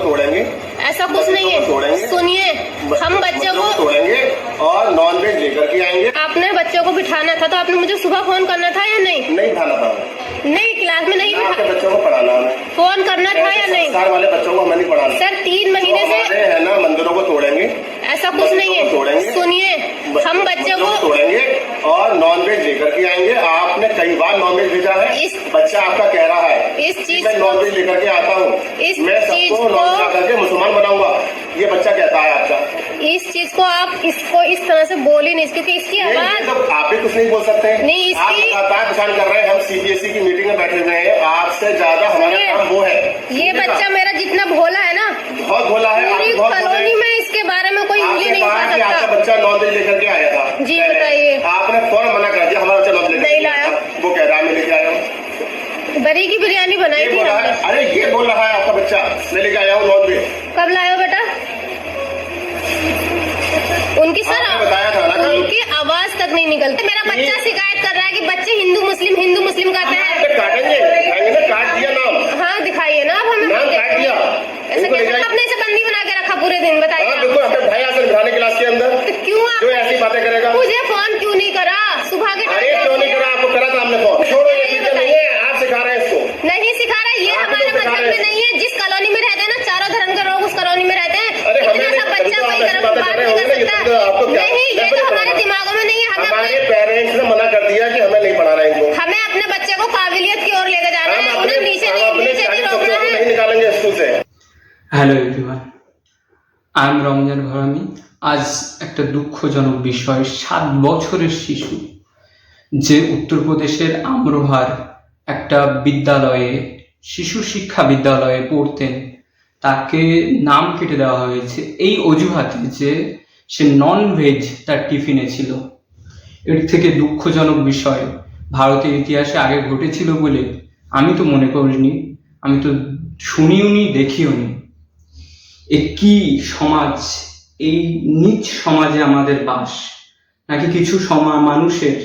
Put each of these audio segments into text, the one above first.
तोड़ेंगे। ऐसा कुछ नहीं है, सुनिए, हम बच्चों को तोड़ेंगे और नॉनवेज लेकर के आएंगे। आपने बच्चों को बिठाना था तो आपने मुझे सुबह फोन करना था या नहीं? नहीं बिठाना था, नहीं, क्लास में नहीं आपके बच्चों को पढ़ाना है, फोन करना था या नहीं? संस्कार वाले बच्चों को हमें नहीं पढ़ाना। सर 3 महीने से है ना, मंदिरों को तोड़ेंगे। ऐसा कुछ नहीं है, सुनिए, हम बच्चों को तोड़ेंगे और नॉनवेज लेकर के आएंगे। आपने कई बार नॉनवेज भेजा है, बच्चा आपका कह रहा है इस चीज मैं नॉनवेज लेकर के आता हूँ, मैं सबको नॉनवेज ला करके मुसलमान बनाऊंगा, ये बच्चा कहता है आपका। इस चीज को आप इसको इस तरह से बोल ही नहीं, क्योंकि इसकी आवाज आप भी कुछ नहीं बोल सकते। नहीं, आप लगातार परेशान कर रहे हैं। हम सीबीएसई की मीटिंग में बैठे हुए हैं, आपसे ज्यादा हमारा काम वो है। ये बच्चा मेरा जितना भोला है ना, बहुत भोला है, पूरी कॉलोनी में इसके बारे में कोई उंगली नहीं उठा सकता। आपका बच्चा नॉनवेज लेकर के आया था। जी बताइए। आपने फौरन मना कर दिया, हमारा बच्चा नॉनवेज नहीं लाया, वो कह रहा है मैं लेके आया हूँ। बरी की बिरयानी बनाई थी हमने। अरे ये बोल रहा है आपका बच्चा मैं लेके आया हूँ नॉनवेज। कब लाया बेटा? उनकी सर बताया था ना, उनकी आवाज तक नहीं निकलती। मेरा बच्चा शिकायत कर रहा है कि बच्चे हिंदू मुस्लिम कहते हैं। काटेंगे, काट दिया नाम। हाँ दिखाइए ना, अब हमें काट दिया। ऐसा कैसे आपने इसे बंदी बना के रखा पूरे दिन? बताइए। बिल्कुल, अपने भाई आकर बिठाने क्लास के अंदर। तो क्यों जो ऐसी बातें करेगा? मुझे फोन क्यों नहीं करा सुबह के टाइम? क्यों नहीं करा? आपको करा था हमने फोन। छोड़ो, ये चीजें नहीं है, आप सिखा रहे हैं इसको। नहीं सिखा रहा, ये हमारे मजहब में नहीं है। जिस कॉलोनी में रहते हैं ना, चारों धर्म के लोग उस कॉलोनी में रहते हैं। इतना सा बच्चा कोई धर्म की बात नहीं कर सकता। नहीं, ये तो हमारे दिमागों में नहीं है। हमारे पेरेंट्स ने मना कर दिया कि हमें नहीं पढ़ाना है इनको। हमें अपने बच्चे को काबिलियत की ओर लेकर जाना है, उन्हें नीचे नहीं रोकना है। नहीं निकालेंगे स्कूल से। Hello everyone, I am Ramzan ঘরামি। আজ একটা দুঃখজনক বিষয়, 7 বছরের শিশু যে উত্তরপ্রদেশের আমরোহার একটা বিদ্যালয়ে, শিশু শিক্ষা বিদ্যালয়ে পড়তেন, তাকে নাম কেটে দেওয়া হয়েছে এই অজুহাতে যে সে নন ভেজ তার টিফিনে ছিল। এর থেকে দুঃখজনক বিষয় ভারতের ইতিহাসে আগে ঘটেছিল বলে আমি তো মনে করিনি, আমি তো শুনিওনি, দেখিওনি। কি সমাজ, এই নীচ সমাজে আমাদের বাস, নাকি কিছু মানুষের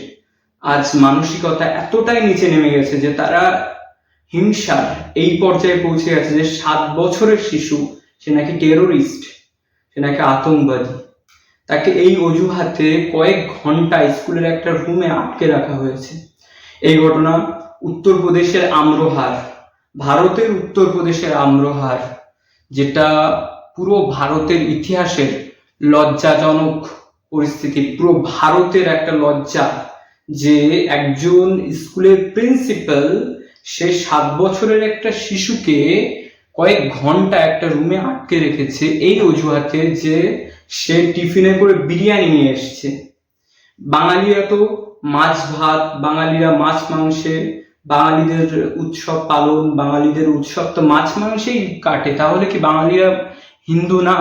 আজ মানসিকতা এতটাই নিচে নেমে গেছে যে তারা হিংসার এই পর্যায়ে পৌঁছে গেছে যে 7 বছরের শিশু সে নাকি টেরোরিস্ট, সে নাকি আতঙ্কবাদী। তাকে এই অজুহাতে কয়েক ঘন্টা স্কুলের একটা রুমে আটকে রাখা হয়েছে। এই ঘটনা উত্তরপ্রদেশের আমরোহার, ভারতের উত্তরপ্রদেশের আমরোহার, যেটা পুরো ভারতের ইতিহাসের লজ্জাজনক পরিস্থিতি, পুরো ভারতের একটা লজ্জা যে একজন স্কুলের প্রিন্সিপাল সে 7 বছরের একটা শিশুকে কয়েক ঘন্টা একটা রুমে আটকে রেখেছে এই অজুহাতে যে সে টিফিনে করে বিরিয়ানি নিয়ে এসছে। বাঙালিরা তো মাছ ভাত, বাঙালিরা মাছ মাংসে, বাঙালিদের উৎসব পালন, বাঙালিদের উৎসব তো মাছ মাংসেই কাটে। তাহলে কি বাঙালিরা হিন্দু না?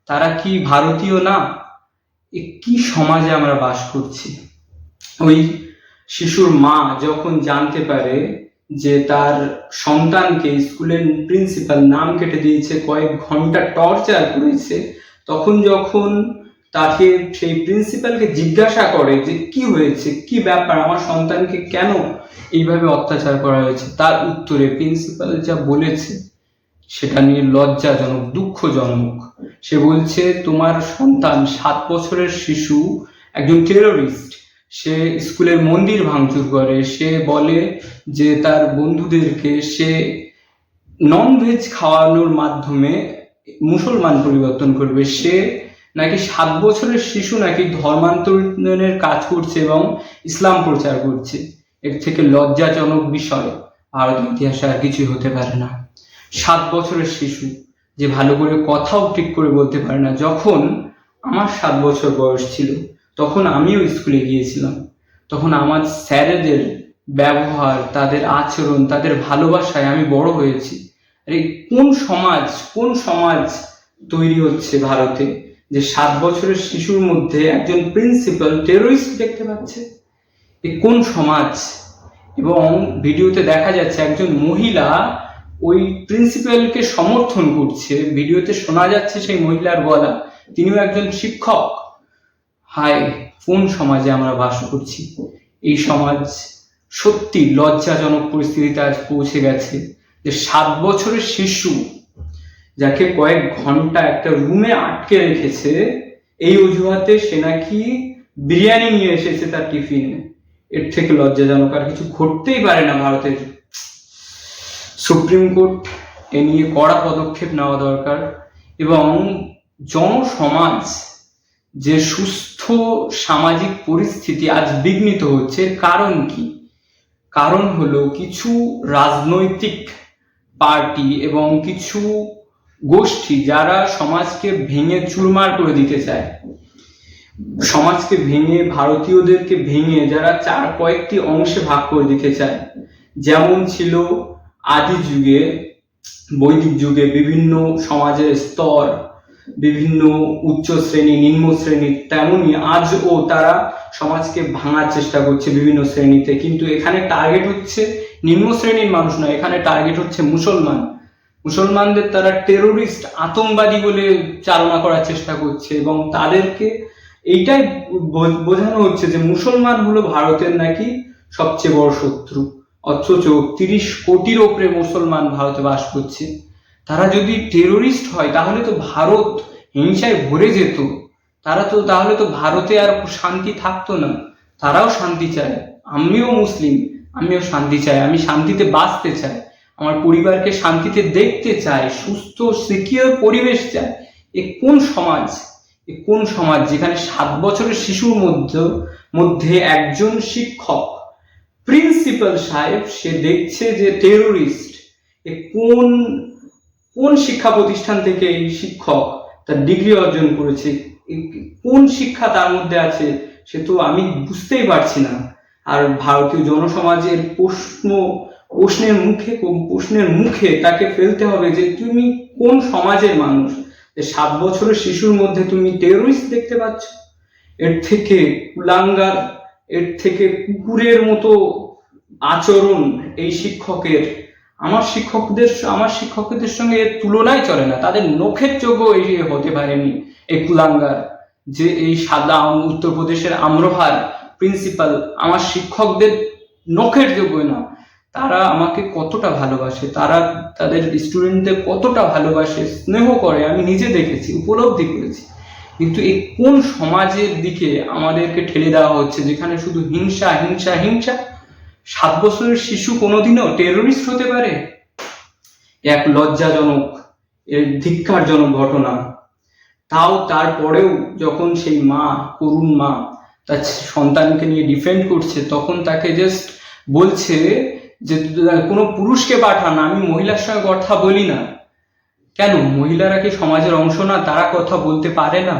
তারা কি ভারতীয় না? কি সমাজে আমরা বাস করছি? ওই শিশুর মা যখন জানতে পারে যে তার সন্তানকে স্কুলের প্রিন্সিপাল নাম কেটে দিয়েছে, কয়েক ঘন্টা টর্চার করেছে, তখন যখন তাকে সেই প্রিন্সিপালকে জিজ্ঞাসা করে যে কি হয়েছে, কি ব্যাপার, আমার সন্তানকে কেন এইভাবে অত্যাচার করা হয়েছে, তার উত্তরে প্রিন্সিপাল যা বলেছে সেটা নিয়ে লজ্জাজনক, দুঃখজনক। সে বলছে তোমার সন্তান 7 বছরের শিশু একজন টেরোরিস্ট, সে স্কুলের মন্দির ভাঙচুর করে, সে বলে যে তার বন্ধুদেরকে সে নন ভেজ খাওয়ানোর মাধ্যমে মুসলমান পরিবর্তন করবে। সে নাকি 7 বছরের শিশু নাকি ধর্মান্তরণের কাজ করছে এবং ইসলাম প্রচার করছে। এর থেকে লজ্জাজনক বিষয় ভারতের ইতিহাসে আর কিছুই হতে পারে না। 7 বছরের শিশু যে ভালো করে কথাও ঠিক করে বলতে পারে না। যখন আমার 7 বছর বয়স ছিল তখন আমিও স্কুলে গিয়েছিলাম, তখন আমার স্যারেদের ব্যবহার, তাদের আচরণ, তাদের ভালোবাসায় আমি বড় হয়েছি। আরে কোন সমাজ তৈরি হচ্ছে ভারতে যে 7 বছরের শিশুর মধ্যে একজন প্রিন্সিপাল টেরোরিস্ট দেখতে পাচ্ছে? কোন সমাজ? এবং ভিডিওতে দেখা যাচ্ছে একজন মহিলা ওই প্রিন্সিপালকে সমর্থন করছে, ভিডিওতে শোনা যাচ্ছে সেই মহিলার গলা, তিনিও একজন শিক্ষক। হায়, কোন সমাজে আমরা বাস করছি? এই সমাজ সত্যি লজ্জাজনক পরিস্থিতিতে আজ পৌঁছে গেছে যে 7 বছরের শিশু যাকে কয়েক ঘন্টা একটা রুমে আটকে রেখেছে এই অজুহাতে সে নাকি বিরিয়ানি নিয়ে এসেছে তার টিফিনে। এর থেকে লজ্জাজনক আর কিছু ঘটতেই পারে না ভারতের। সুপ্রিম কোর্ট এ নিয়ে কড়া পদক্ষেপ নেওয়া দরকার এবং জনসমাজ যে সুস্থ সামাজিক পরিস্থিতি আজ বিঘ্নিত হচ্ছে, কারণ কি? কারণ হলো কিছু রাজনৈতিক পার্টি এবং কিছু গোষ্ঠী যারা সমাজকে ভেঙে চুরমার করে দিতে চায়, সমাজকে ভেঙে, ভারতীয়দেরকে ভেঙে যারা কয়েকটি অংশে ভাগ করে দিতে চায়। যেমন ছিল আদি যুগে, বৈদিক যুগে বিভিন্ন সমাজের স্তর, বিভিন্ন উচ্চ শ্রেণী, নিম্ন শ্রেণী, তেমনি আজও তারা সমাজকে ভাঙার চেষ্টা করছে বিভিন্ন শ্রেণীতে। কিন্তু এখানে টার্গেট হচ্ছে নিম্ন শ্রেণীর মানুষ নয়, এখানে টার্গেট হচ্ছে মুসলমানদের তারা টেরোরিস্ট, আতঙ্কবাদী বলে চালনা করার চেষ্টা করছে এবং তাদেরকে এইটাই বোঝানো হচ্ছে যে মুসলমান হলো ভারতের নাকি সবচেয়ে বড় শত্রু। অথচ 30 কোটির ওপরে মুসলমান ভারতে বাস করছে। তারা যদি টেরোরিস্ট হয় তাহলে তো ভারত হিংসায় ভরে যেত, তাহলে তো ভারতে আর শান্তি থাকতো না। তারাও শান্তি চায়, আমিও মুসলিম, আমিও শান্তি চাই, আমি শান্তিতে বাঁচতে চাই, আমার পরিবারকে শান্তিতে দেখতে চাই, সুস্থ সিকিউর পরিবেশ চাই। এ কোন সমাজ যেখানে 7 বছরের শিশুর মধ্যে একজন শিক্ষক, প্রিন্সিপাল সাহেব, সে দেখছে যে টেরোরিস্ট। এ কোন শিক্ষা প্রতিষ্ঠান থেকে এই শিক্ষক তার ডিগ্রি অর্জন করেছে? কোন শিক্ষা তার মধ্যে আছে সে তো আমি বুঝতেই পারছি না। আর ভারতীয় জনসমাজের প্রশ্নের মুখে তাকে ফেলতে হবে যে তুমি কোন সমাজের মানুষ, 7 বছরের শিশুর মধ্যে তুমি টেরোরিস্ট দেখতে পাচ্ছ? এর থেকে কুলাঙ্গার, এর থেকে কুকুরের মতো আচরণ এই শিক্ষকের আমার শিক্ষকদের সঙ্গে এর তুলনায় চলে না। তাদের নখের যোগ্য হতে পারেনি এই কুলাঙ্গার, যে এই সাদা উত্তরপ্রদেশের আমরোহার প্রিন্সিপাল আমার শিক্ষকদের নখের যোগ্য না। তারা আমাকে কতটা ভালোবাসে, তারা তাদের স্টুডেন্টদের কতটা ভালোবাসে, স্নেহ করে, আমি নিজে দেখেছি, উপলব্ধি করেছি। কিন্তু এই কোন সমাজের দিকে আমাদেরকে ঠেলে দেওয়া হচ্ছে যেখানে শুধু হিংসা হিংসা হিংসা? 7 বছরের শিশু কোনোদিনও টেরোরিস্ট হতে পারে? এক লজ্জাজনক, এর ধিক্কারজনক ঘটনা। তারপরেও যখন সেই মা, করুণ মা, তার সন্তানকে নিয়ে ডিফেন্ড করছে, তখন তাকে জাস্ট বলছে যে কোনো পুরুষকে পাঠান, আমি মহিলার সঙ্গে কথা বলি না। কেন? মহিলারা কি সমাজের অংশ না? তারা কথা বলতে পারে না?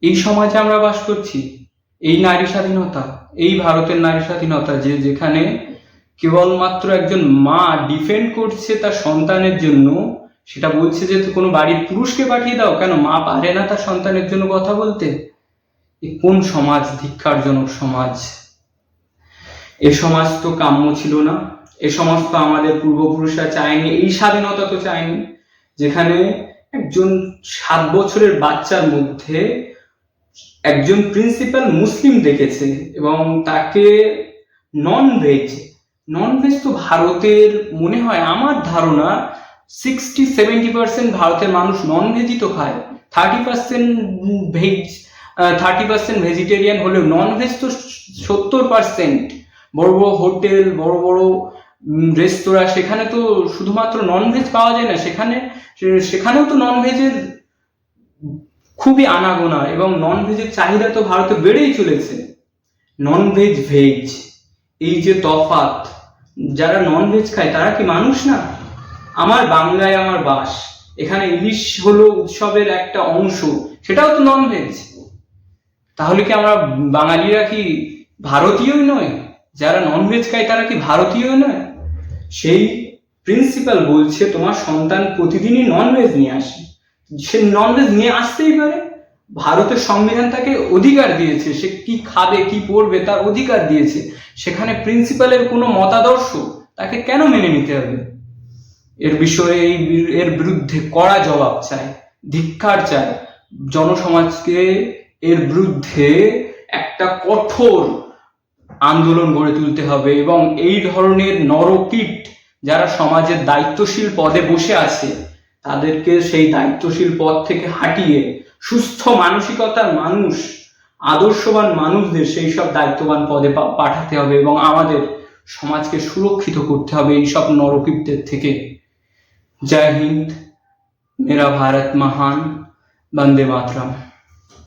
এই সমাজে আমরা বাস করছি। এই নারী স্বাধীনতা, এই ভারতের নারী স্বাধীনতা, যেখানে কেবলমাত্র একজন মা ডিফেন্ড করছে তার সন্তানের জন্য, সেটা বলছে যে কোনো বাড়ির পুরুষকে পাঠিয়ে দাও। কেন? মা পারে না তার সন্তানের জন্য কথা বলতে? এ কোন সমাজ? ধিক্কারজনক সমাজ। এ সমাজ তো কাম্য ছিল না, এ সমাজ তো আমাদের পূর্বপুরুষরা চায়নি, এই স্বাধীনতা তো চায়নি যেখানে একজন 7 বছরের বাচ্চার মধ্যে একজন প্রিন্সিপাল মুসলিম দেখেছে এবং তাকে ননভেজ তো ভারতের মনে হয়, আমার ধারণা 60-70% ভারতের মানুষ ননভেজই তো খায়। 30% ভেজ, 30% ভেজিটেরিয়ান হলেও ননভেজ তো 70%। বড় বড় হোটেল, বড় বড় রেস্তোরাঁ, সেখানে তো শুধুমাত্র ননভেজ পাওয়া যায় না, সেখানেও তো ননভেজের খুবই আনাগোনা এবং ননভেজের চাহিদা তো ভারতে বেড়েই চলেছে। ননভেজ ভেজ, এই যে তফাৎ, যারা ননভেজ খায় তারা কি মানুষ না? আমার বাংলায় আমার বাস, এখানে ইলিশ হলো উৎসবের একটা অংশ, সেটাও তো ননভেজ। তাহলে কি আমরা বাঙালিরা কি ভারতীয়ই নয়? যারা ননভেজ খায় তারা কি ভারতীয় নয়? সেই প্রিন্সিপাল বলছে তোমার সন্তান প্রতিদিনই ননভেজ নিয়ে আসে। সে ননভেজ নিয়ে আসতেই পারে, ভারতের সংবিধান তাকে অধিকার দিয়েছে, সে কি খাবে কি পড়বে তার অধিকার দিয়েছে। সেখানে প্রিন্সিপালের কোনো মতাদর্শ তাকে কেন মেনে নিতে হবে? এর বিরুদ্ধে কড়া জবাব চাই, ধিক্কার চাই। জনসমাজকে এর বিরুদ্ধে একটা কঠোর আন্দোলন গড়ে তুলতে হবে এবং এই ধরনের নরকীট যারা সমাজের দায়িত্বশীল পদে বসে আছে তাদেরকে সেই দায়িত্বশীল পদ থেকে হাঁটিয়ে সুস্থ মানসিকতার মানুষ, আদর্শবান মানুষদের সেই সব দায়িত্ববান পদে পাঠাতে হবে এবং আমাদের সমাজকে সুরক্ষিত করতে হবে এই সব নরকীপদের থেকে। জয় হিন্দ, মেরা ভারত মহান, বন্দে মাতরম।